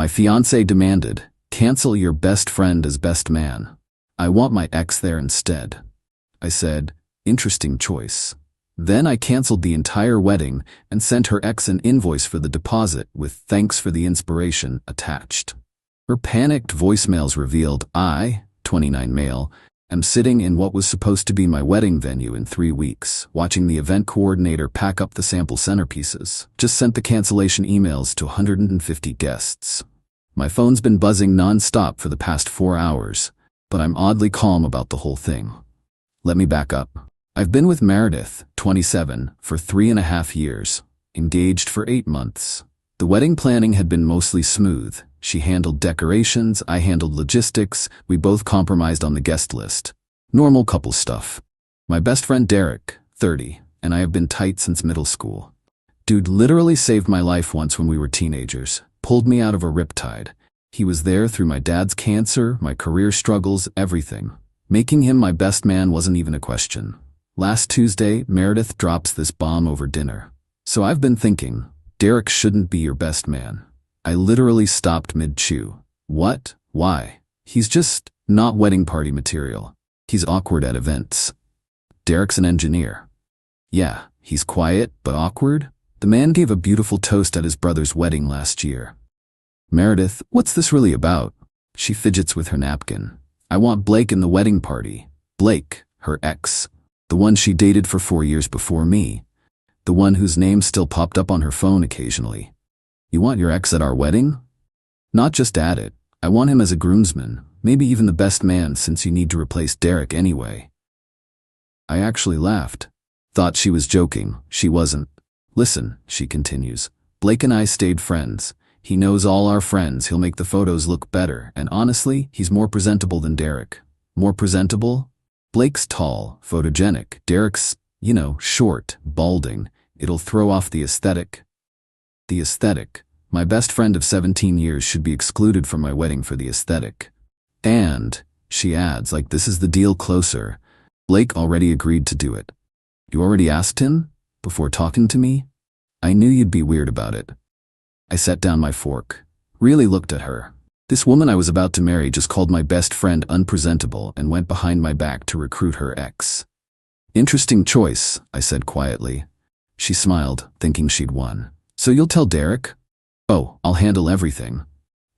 My fiancé demanded, "Cancel your best friend as best man. I want my ex there instead." I said, "Interesting choice." Then I canceled the entire wedding and sent her ex an invoice for the deposit with "thanks for the inspiration" attached. Her panicked voicemails revealed I, 29 male, am sitting in what was supposed to be my wedding venue in 3 weeks, watching the event coordinator pack up the sample centerpieces. Just sent the cancellation emails to 150 guests. My phone's been buzzing non-stop for the past 4 hours, but I'm oddly calm about the whole thing. Let me back up. I've been with Meredith, 27, for 3.5 years, engaged for 8 months. The wedding planning had been mostly smooth. She handled decorations, I handled logistics, we both compromised on the guest list. Normal couple stuff. My best friend Derek, 30, and I have been tight since middle school. Dude literally saved my life once when we were teenagers, pulled me out of a riptide. He was there through my dad's cancer, my career struggles, everything. Making him my best man wasn't even a question. Last Tuesday, Meredith drops this bomb over dinner. So I've been thinking, Derek shouldn't be your best man. I literally stopped mid-chew. What? Why? He's just not wedding party material. He's awkward at events. Derek's an engineer. Yeah, he's quiet, but awkward. The man gave a beautiful toast at his brother's wedding last year. Meredith, what's this really about? She fidgets with her napkin. I want Blake in the wedding party. Blake, her ex. The one she dated for 4 years before me. The one whose name still popped up on her phone occasionally. You want your ex at our wedding? Not just at it. I want him as a groomsman, maybe even the best man since you need to replace Derek anyway. I actually laughed. Thought she was joking. She wasn't. Listen, she continues. Blake and I stayed friends. He knows all our friends. He'll make the photos look better. And honestly, he's more presentable than Derek. More presentable? Blake's tall, photogenic. Derek's, short, balding. It'll throw off the aesthetic. The aesthetic. My best friend of 17 years should be excluded from my wedding for the aesthetic. And, she adds, like this is the deal closer. Blake already agreed to do it. You already asked him? Before talking to me? I knew you'd be weird about it. I set down my fork. Really looked at her. This woman I was about to marry just called my best friend unpresentable and went behind my back to recruit her ex. Interesting choice, I said quietly. She smiled, thinking she'd won. So you'll tell Derek? Oh, I'll handle everything.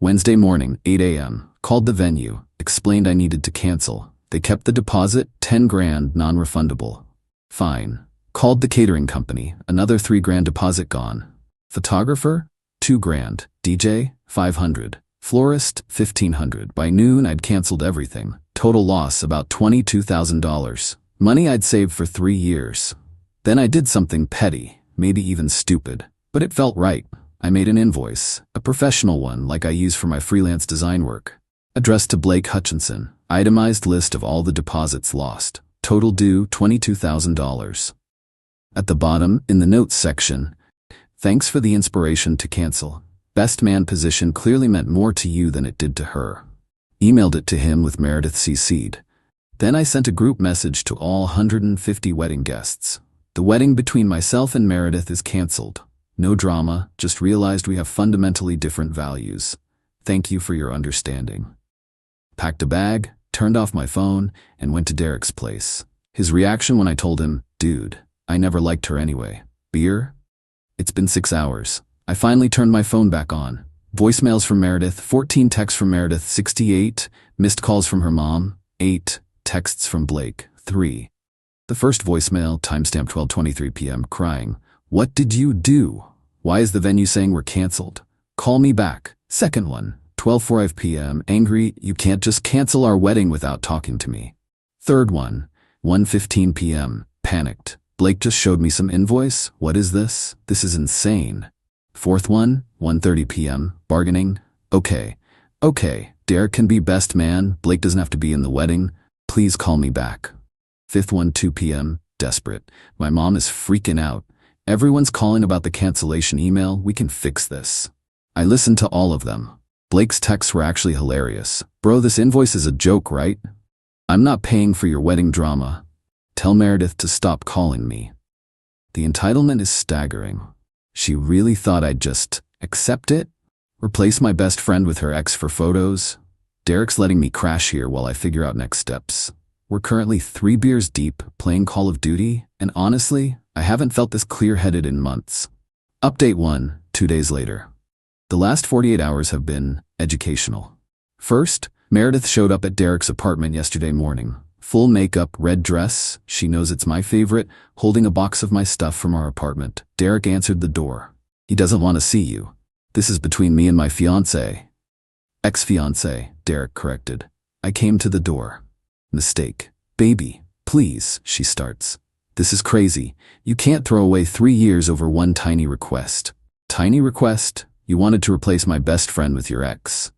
Wednesday morning, 8 a.m., called the venue, explained I needed to cancel. They kept the deposit, 10 grand, non-refundable. Fine. Called the catering company, another 3 grand deposit gone. Photographer? 2 grand. DJ? 500. Florist? 1,500. By noon, I'd canceled everything. Total loss about $22,000. Money I'd saved for 3 years. Then I did something petty, maybe even stupid, but it felt right. I made an invoice, a professional one like I use for my freelance design work. Addressed to Blake Hutchinson, itemized list of all the deposits lost. Total due $22,000. At the bottom, in the notes section, thanks for the inspiration to cancel. Best man position clearly meant more to you than it did to her. Emailed it to him with Meredith CC'd. Then I sent a group message to all 150 wedding guests. The wedding between myself and Meredith is canceled. No drama, just realized we have fundamentally different values. Thank you for your understanding. Packed a bag, turned off my phone, and went to Derek's place. His reaction when I told him, dude, I never liked her anyway. Beer? It's been 6 hours. I finally turned my phone back on. Voicemails from Meredith, 14 texts from Meredith, 68, missed calls from her mom, 8, texts from Blake, 3. The first voicemail, timestamp 12:23 p.m., crying, "What did you do? Why is the venue saying we're canceled? Call me back." Second one, 12:05 p.m., angry, "You can't just cancel our wedding without talking to me." Third one, 1:15 p.m., panicked. "Blake just showed me some invoice. What is this? This is insane." Fourth one, 1:30 p.m., bargaining. Okay, Derek can be best man. Blake doesn't have to be in the wedding. Please call me back. Fifth one, 2 p.m., desperate. My mom is freaking out. Everyone's calling about the cancellation email. We can fix this. I listened to all of them. Blake's texts were actually hilarious. Bro, this invoice is a joke, right? I'm not paying for your wedding drama. Tell Meredith to stop calling me. The entitlement is staggering. She really thought I'd just accept it? Replace my best friend with her ex for photos? Derek's letting me crash here while I figure out next steps. We're currently 3 beers deep, playing Call of Duty, and honestly, I haven't felt this clear-headed in months. Update 1, 2 days later. The last 48 hours have been educational. First, Meredith showed up at Derek's apartment yesterday morning. Full makeup, red dress, she knows it's my favorite, holding a box of my stuff from our apartment. Derek answered the door. He doesn't want to see you. This is between me and my fiancée. Ex-fiancée, Derek corrected. I came to the door. Mistake. Baby, please, she starts. This is crazy. You can't throw away 3 years over one tiny request. Tiny request? You wanted to replace my best friend with your ex.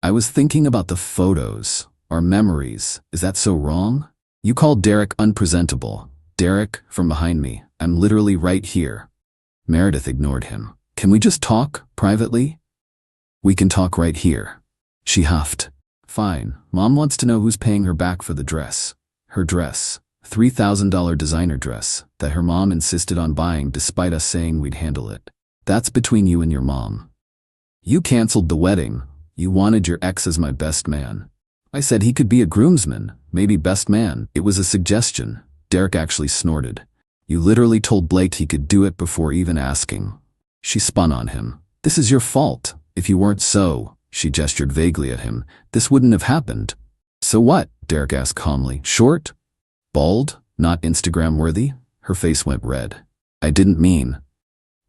I was thinking about the photos, our memories. Is that so wrong? You called Derek unpresentable. Derek, from behind me. I'm literally right here. Meredith ignored him. Can we just talk, privately? We can talk right here. She huffed. Fine. Mom wants to know who's paying her back for the dress. Her dress. $3,000 designer dress that her mom insisted on buying despite us saying we'd handle it. That's between you and your mom. You canceled the wedding. You wanted your ex as my best man. I said he could be a groomsman, maybe best man. It was a suggestion. Derek actually snorted. You literally told Blake he could do it before even asking. She spun on him. This is your fault. If you weren't so, she gestured vaguely at him, this wouldn't have happened. So what? Derek asked calmly. Short? Bald? Not Instagram-worthy? Her face went red. I didn't mean.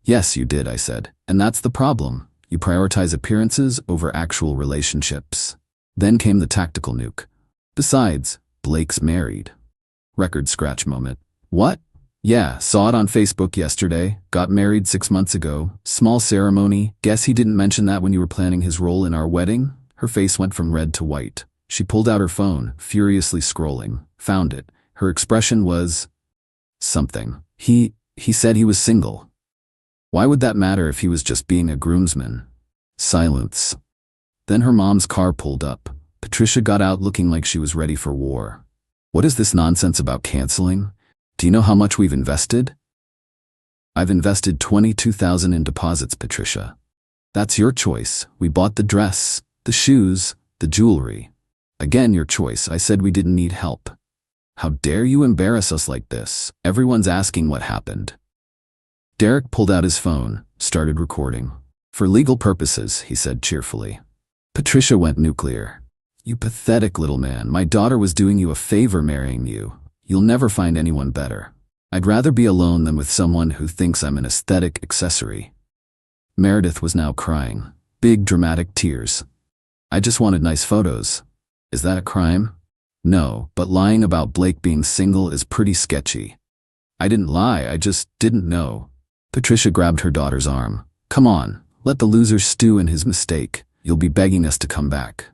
Yes, you did, I said. And that's the problem. You prioritize appearances over actual relationships. Then came the tactical nuke. Besides, Blake's married. Record scratch moment. What? Yeah, saw it on Facebook yesterday. Got married 6 months ago. Small ceremony. Guess he didn't mention that when you were planning his role in our wedding? Her face went from red to white. She pulled out her phone, furiously scrolling. Found it. Her expression was something. He said he was single. Why would that matter if he was just being a groomsman? Silence. Then her mom's car pulled up. Patricia got out looking like she was ready for war. What is this nonsense about canceling? Do you know how much we've invested? I've invested $22,000 in deposits, Patricia. That's your choice. We bought the dress, the shoes, the jewelry. Again, your choice. I said we didn't need help. How dare you embarrass us like this? Everyone's asking what happened. Derek pulled out his phone, started recording. For legal purposes, he said cheerfully. Patricia went nuclear. You pathetic little man. My daughter was doing you a favor marrying you. You'll never find anyone better. I'd rather be alone than with someone who thinks I'm an aesthetic accessory. Meredith was now crying. Big dramatic tears. I just wanted nice photos. Is that a crime? No, but lying about Blake being single is pretty sketchy. I didn't lie, I just didn't know. Patricia grabbed her daughter's arm. Come on, let the loser stew in his mistake. You'll be begging us to come back.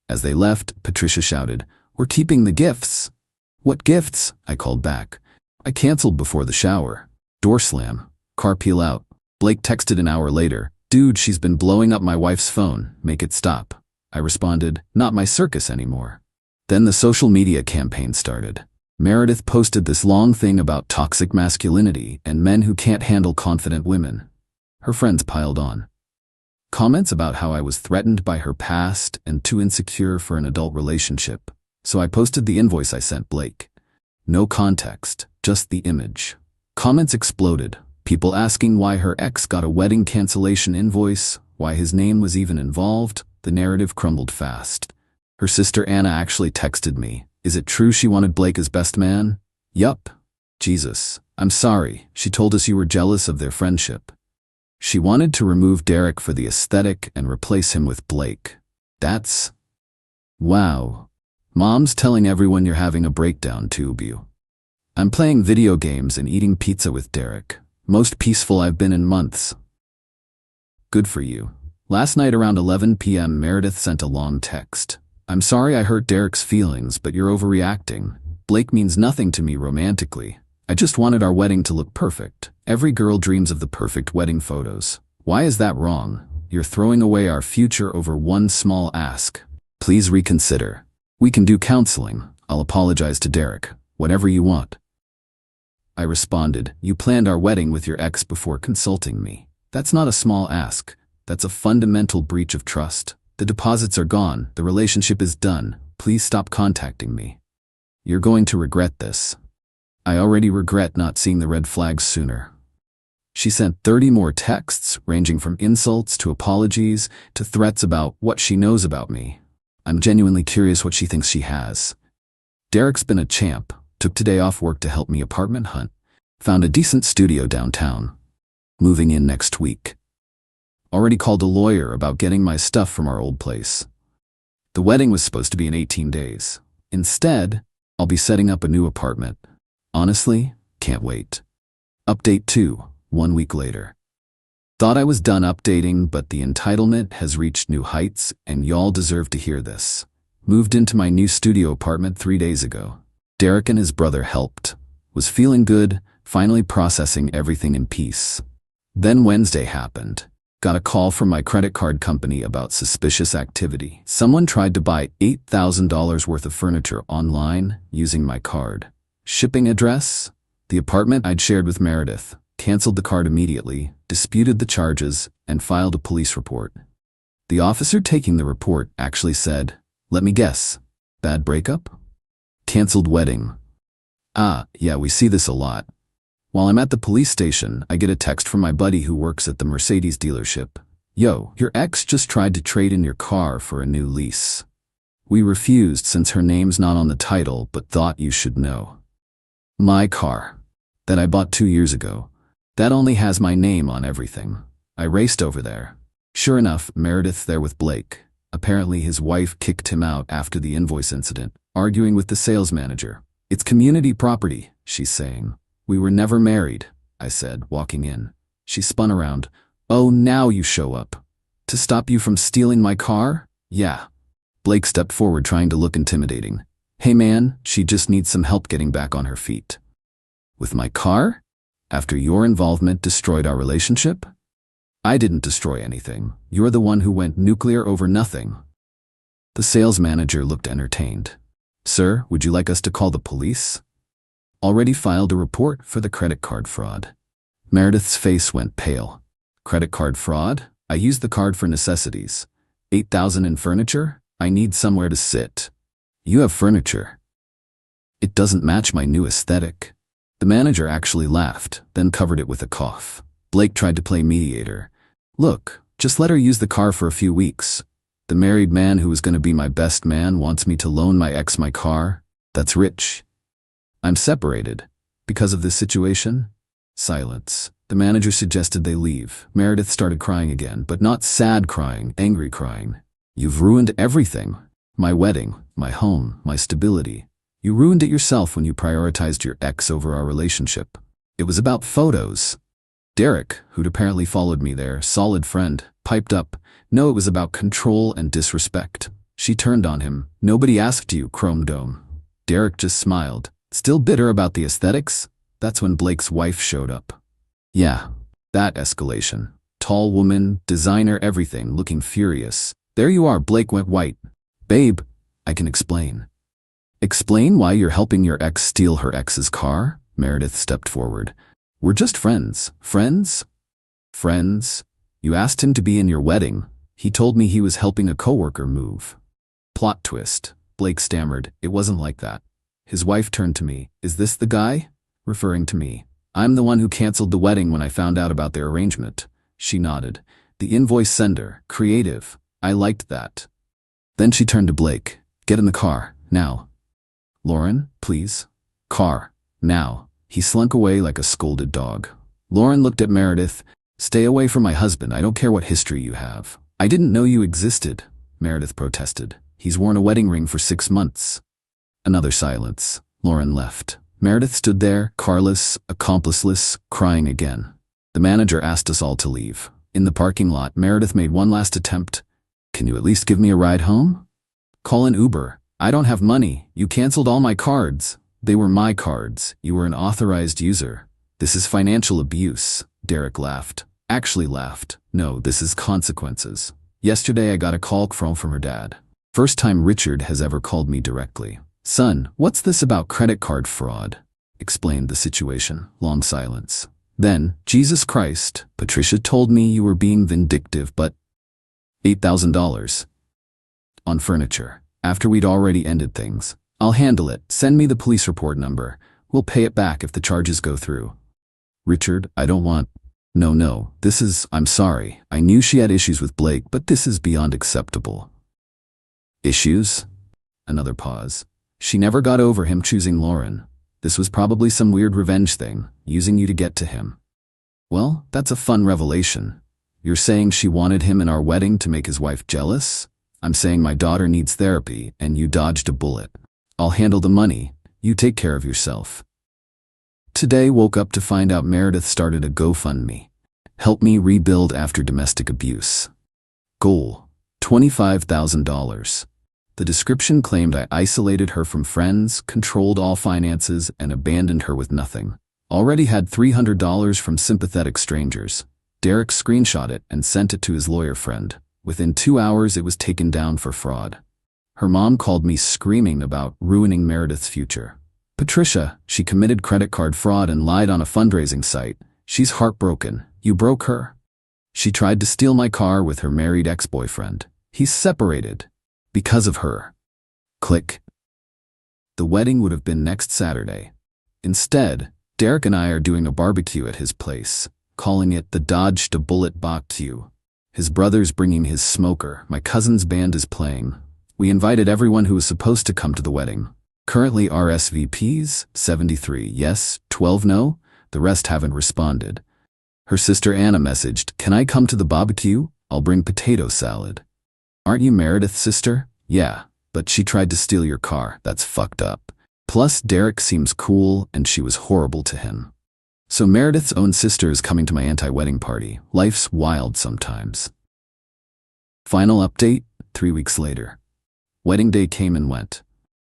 As they left, Patricia shouted, We're keeping the gifts. What gifts? I called back. I canceled before the shower. Door slam. Car peel out. Blake texted an hour later. Dude, she's been blowing up my wife's phone. Make it stop. I responded, not my circus anymore. Then the social media campaign started. Meredith posted this long thing about toxic masculinity and men who can't handle confident women. Her friends piled on. Comments about how I was threatened by her past and too insecure for an adult relationship. So I posted the invoice I sent Blake. No context, just the image. Comments exploded. People asking why her ex got a wedding cancellation invoice, why his name was even involved. The narrative crumbled fast. Her sister Anna actually texted me. Is it true she wanted Blake as best man? Yup. Jesus. I'm sorry. She told us you were jealous of their friendship. She wanted to remove Derek for the aesthetic and replace him with Blake. That's... Wow. Mom's telling everyone you're having a breakdown, too. I'm playing video games and eating pizza with Derek. Most peaceful I've been in months. Good for you. Last night around 11 p.m. Meredith sent a long text. I'm sorry I hurt Derek's feelings, but you're overreacting. Blake means nothing to me romantically. I just wanted our wedding to look perfect. Every girl dreams of the perfect wedding photos. Why is that wrong? You're throwing away our future over one small ask. Please reconsider. We can do counseling. I'll apologize to Derek. Whatever you want. I responded, you planned our wedding with your ex before consulting me. That's not a small ask. That's a fundamental breach of trust. The deposits are gone. The relationship is done. Please stop contacting me. You're going to regret this. I already regret not seeing the red flags sooner. She sent 30 more texts, ranging from insults to apologies to threats about what she knows about me. I'm genuinely curious what she thinks she has. Derek's been a champ. Took today off work to help me apartment hunt. Found a decent studio downtown. Moving in next week. Already called a lawyer about getting my stuff from our old place. The wedding was supposed to be in 18 days. Instead, I'll be setting up a new apartment. Honestly, can't wait. Update 2, 1 week later. Thought I was done updating, but the entitlement has reached new heights, and y'all deserve to hear this. Moved into my new studio apartment 3 days ago. Derek and his brother helped. Was feeling good, finally processing everything in peace. Then Wednesday happened. Got a call from my credit card company about suspicious activity. Someone tried to buy $8,000 worth of furniture online using my card. Shipping address? The apartment I'd shared with Meredith. Canceled the card immediately, disputed the charges, and filed a police report. The officer taking the report actually said, "Let me guess, bad breakup? Canceled wedding." Yeah, we see this a lot. While I'm at the police station, I get a text from my buddy who works at the Mercedes dealership. "Yo, your ex just tried to trade in your car for a new lease. We refused since her name's not on the title, but thought you should know." My car, that I bought 2 years ago, that only has my name on everything. I raced over there. Sure enough, Meredith's there with Blake. Apparently his wife kicked him out after the invoice incident, arguing with the sales manager. "It's community property," she's saying. "We were never married," I said, walking in. She spun around. "Oh, now you show up. To stop you from stealing my car?" "Yeah." Blake stepped forward, trying to look intimidating. "Hey man, she just needs some help getting back on her feet." "With my car? After your involvement destroyed our relationship?" "I didn't destroy anything. You're the one who went nuclear over nothing." The sales manager looked entertained. "Sir, would you like us to call the police?" "Already filed a report for the credit card fraud." Meredith's face went pale. "Credit card fraud? I used the card for necessities. $8,000 in furniture? I need somewhere to sit." "You have furniture." "It doesn't match my new aesthetic." The manager actually laughed, then covered it with a cough. Blake tried to play mediator. "Look, just let her use the car for a few weeks. The married man who is going to be my best man wants me to loan my ex my car? That's rich. I'm separated. Because of this situation?" Silence. The manager suggested they leave. Meredith started crying again, but not sad crying, angry crying. "You've ruined everything. My wedding, my home, my stability. You ruined it yourself when you prioritized your ex over our relationship. It was about photos." Derek, who'd apparently followed me there, solid friend, piped up. "No, it was about control and disrespect." She turned on him. "Nobody asked you, Chrome Dome." Derek just smiled. Still bitter about the aesthetics? That's when Blake's wife showed up. Yeah, that escalation. Tall woman, designer, everything, looking furious. "There you are." Blake went white. "Babe, I can explain." "Explain why you're helping your ex steal her ex's car?" Meredith stepped forward. "We're just friends." "Friends? Friends? You asked him to be in your wedding. He told me he was helping a coworker move." Plot twist. Blake stammered. "It wasn't like that." His wife turned to me. "Is this the guy?" Referring to me. "I'm the one who canceled the wedding when I found out about their arrangement." She nodded. "The invoice sender. Creative. I liked that." Then she turned to Blake. "Get in the car. Now." "Lauren, please." "Car. Now." He slunk away like a scolded dog. Lauren looked at Meredith. "Stay away from my husband. I don't care what history you have." "I didn't know you existed," Meredith protested. "He's worn a wedding ring for 6 months." Another silence. Lauren left. Meredith stood there, carless, accompliceless, crying again. The manager asked us all to leave. In the parking lot, Meredith made one last attempt. "Can you at least give me a ride home?" "Call an Uber." "I don't have money. You canceled all my cards." "They were my cards. You were an authorized user." "This is financial abuse." Derek laughed. Actually laughed. "No, this is consequences." Yesterday I got a call from her dad. First time Richard has ever called me directly. "Son, what's this about credit card fraud?" Explained the situation. Long silence. Then, Jesus Christ, Patricia told me you were being vindictive, but $8,000 on furniture. After we'd already ended things. I'll handle it. Send me the police report number. We'll pay it back if the charges go through. Richard, I don't want... No, I'm sorry. I knew she had issues with Blake, but this is beyond acceptable. Issues? Another pause. She never got over him choosing Lauren. This was probably some weird revenge thing, using you to get to him. Well, that's a fun revelation. You're saying she wanted him in our wedding to make his wife jealous? I'm saying my daughter needs therapy, and you dodged a bullet. I'll handle the money. You take care of yourself. Today woke up to find out Meredith started a GoFundMe. Help me rebuild after domestic abuse. Goal: $25,000. The description claimed I isolated her from friends, controlled all finances, and abandoned her with nothing. Already had $300 from sympathetic strangers. Derek screenshot it and sent it to his lawyer friend. Within 2 hours, it was taken down for fraud. Her mom called me screaming about ruining Meredith's future. Patricia, she committed credit card fraud and lied on a fundraising site. She's heartbroken. You broke her. She tried to steal my car with her married ex-boyfriend. He's separated. Because of her. Click. The wedding would have been next Saturday. Instead, Derek and I are doing a barbecue at his place, calling it the Dodged a Bullet barbecue. His brother's bringing his smoker. My cousin's band is playing. We invited everyone who was supposed to come to the wedding. Currently RSVPs, 73 yes, 12 no. The rest haven't responded. Her sister Anna messaged, "Can I come to the barbecue? I'll bring potato salad." Aren't you Meredith's sister? Yeah, but she tried to steal your car. That's fucked up. Plus, Derek seems cool, and she was horrible to him. So Meredith's own sister is coming to my anti-wedding party. Life's wild sometimes. Final update, 3 weeks later. Wedding day came and went.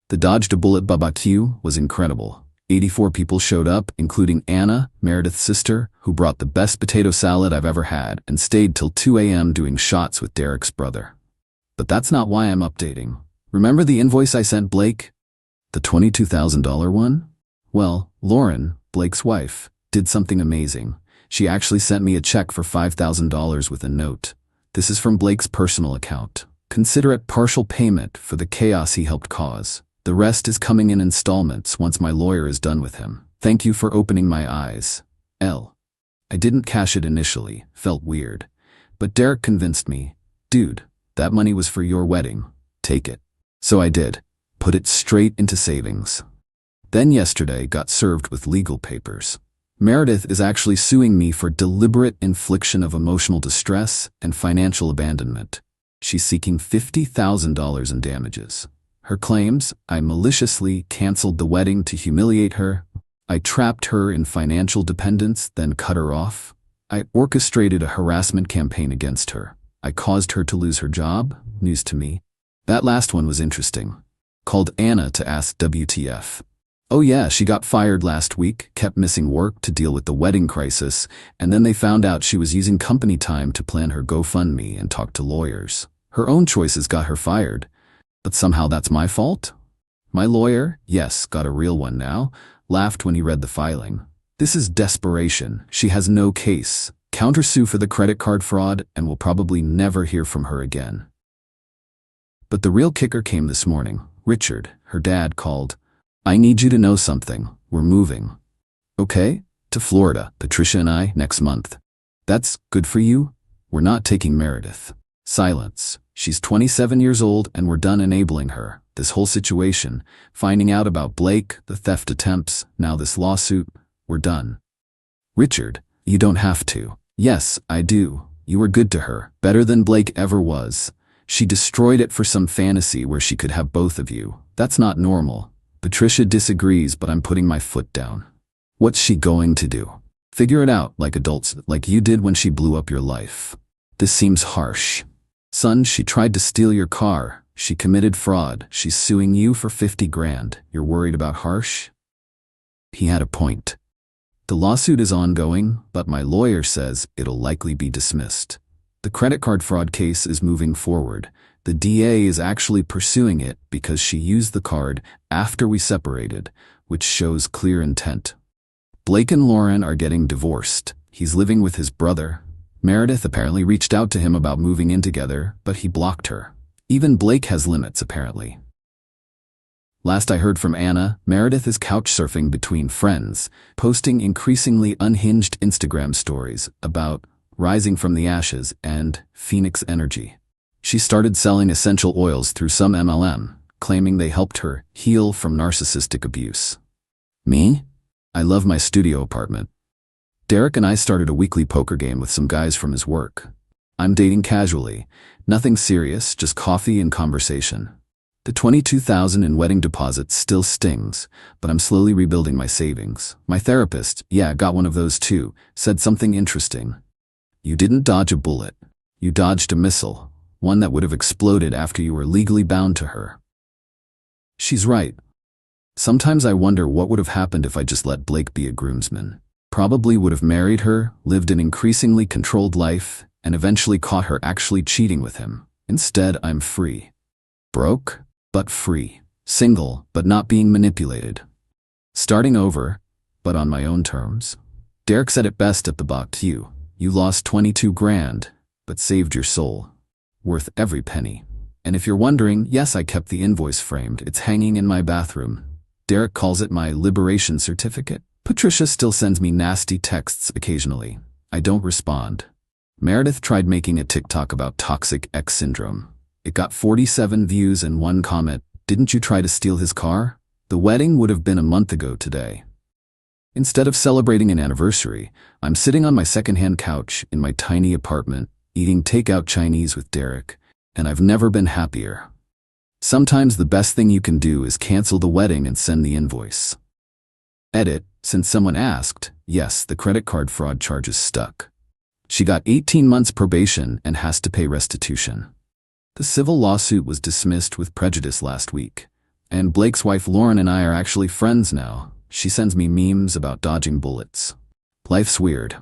The Dodged a Bullet barbecue was incredible. 84 people showed up, including Anna, Meredith's sister, who brought the best potato salad I've ever had and stayed till 2 a.m. doing shots with Derek's brother. But that's not why I'm updating. Remember the invoice I sent Blake? The $22,000 one? Well, Lauren, Blake's wife, did something amazing. She actually sent me a check for $5,000 with a note. This is from Blake's personal account. Consider it partial payment for the chaos he helped cause. The rest is coming in installments once my lawyer is done with him. Thank you for opening my eyes. L. I didn't cash it initially, felt weird. But Derek convinced me. Dude, that money was for your wedding. Take it. So I did. Put it straight into savings. Then yesterday got served with legal papers. Meredith is actually suing me for deliberate infliction of emotional distress and financial abandonment. She's seeking $50,000 in damages. Her claims, I maliciously canceled the wedding to humiliate her. I trapped her in financial dependence, then cut her off. I orchestrated a harassment campaign against her. I caused her to lose her job. News to me. That last one was interesting. Called Anna to ask WTF. Oh yeah, she got fired last week, kept missing work to deal with the wedding crisis, and then they found out she was using company time to plan her GoFundMe and talk to lawyers. Her own choices got her fired. But somehow that's my fault? My lawyer, yes, got a real one now, laughed when he read the filing. This is desperation. She has no case. Countersue for the credit card fraud and will probably never hear from her again. But the real kicker came this morning. Richard, her dad, called. I need you to know something. We're moving. Okay? To Florida, Patricia and I, next month. That's good for you? We're not taking Meredith. Silence. She's 27 years old and we're done enabling her. This whole situation, finding out about Blake, the theft attempts, now this lawsuit, we're done. Richard, you don't have to. Yes, I do. You were good to her, better than Blake ever was. She destroyed it for some fantasy where she could have both of you. That's not normal. Patricia disagrees, but I'm putting my foot down. What's she going to do? Figure it out like adults, like you did when she blew up your life. This seems harsh. Son, she tried to steal your car. She committed fraud. She's suing you for 50 grand. You're worried about harsh? He had a point. The lawsuit is ongoing, but my lawyer says it'll likely be dismissed. The credit card fraud case is moving forward. The DA is actually pursuing it because she used the card after we separated, which shows clear intent. Blake and Lauren are getting divorced. He's living with his brother. Meredith apparently reached out to him about moving in together, but he blocked her. Even Blake has limits, apparently. Last I heard from Anna, Meredith is couch surfing between friends, posting increasingly unhinged Instagram stories about rising from the ashes and Phoenix energy. She started selling essential oils through some MLM, claiming they helped her heal from narcissistic abuse. Me? I love my studio apartment. Derek and I started a weekly poker game with some guys from his work. I'm dating casually, nothing serious, just coffee and conversation. The $22,000 in wedding deposits still stings, but I'm slowly rebuilding my savings. My therapist, got one of those too, said something interesting. You didn't dodge a bullet. You dodged a missile, one that would have exploded after you were legally bound to her. She's right. Sometimes I wonder what would have happened if I just let Blake be a groomsman. Probably would have married her, lived an increasingly controlled life, and eventually caught her actually cheating with him. Instead, I'm free. Broke, but free. Single, but not being manipulated. Starting over, but on my own terms. Derek said it best at the box. You lost 22 grand, but saved your soul. Worth every penny. And if you're wondering, yes, I kept the invoice framed. It's hanging in my bathroom. Derek calls it my liberation certificate. Patricia still sends me nasty texts occasionally. I don't respond. Meredith tried making a TikTok about toxic ex syndrome. It got 47 views and one comment. Didn't you try to steal his car? The wedding would have been a month ago today. Instead of celebrating an anniversary, I'm sitting on my secondhand couch in my tiny apartment, eating takeout Chinese with Derek, and I've never been happier. Sometimes the best thing you can do is cancel the wedding and send the invoice. Edit, since someone asked, yes, the credit card fraud charges stuck. She got 18 months probation and has to pay restitution. The civil lawsuit was dismissed with prejudice last week, and Blake's wife Lauren and I are actually friends now. She sends me memes about dodging bullets. Life's weird.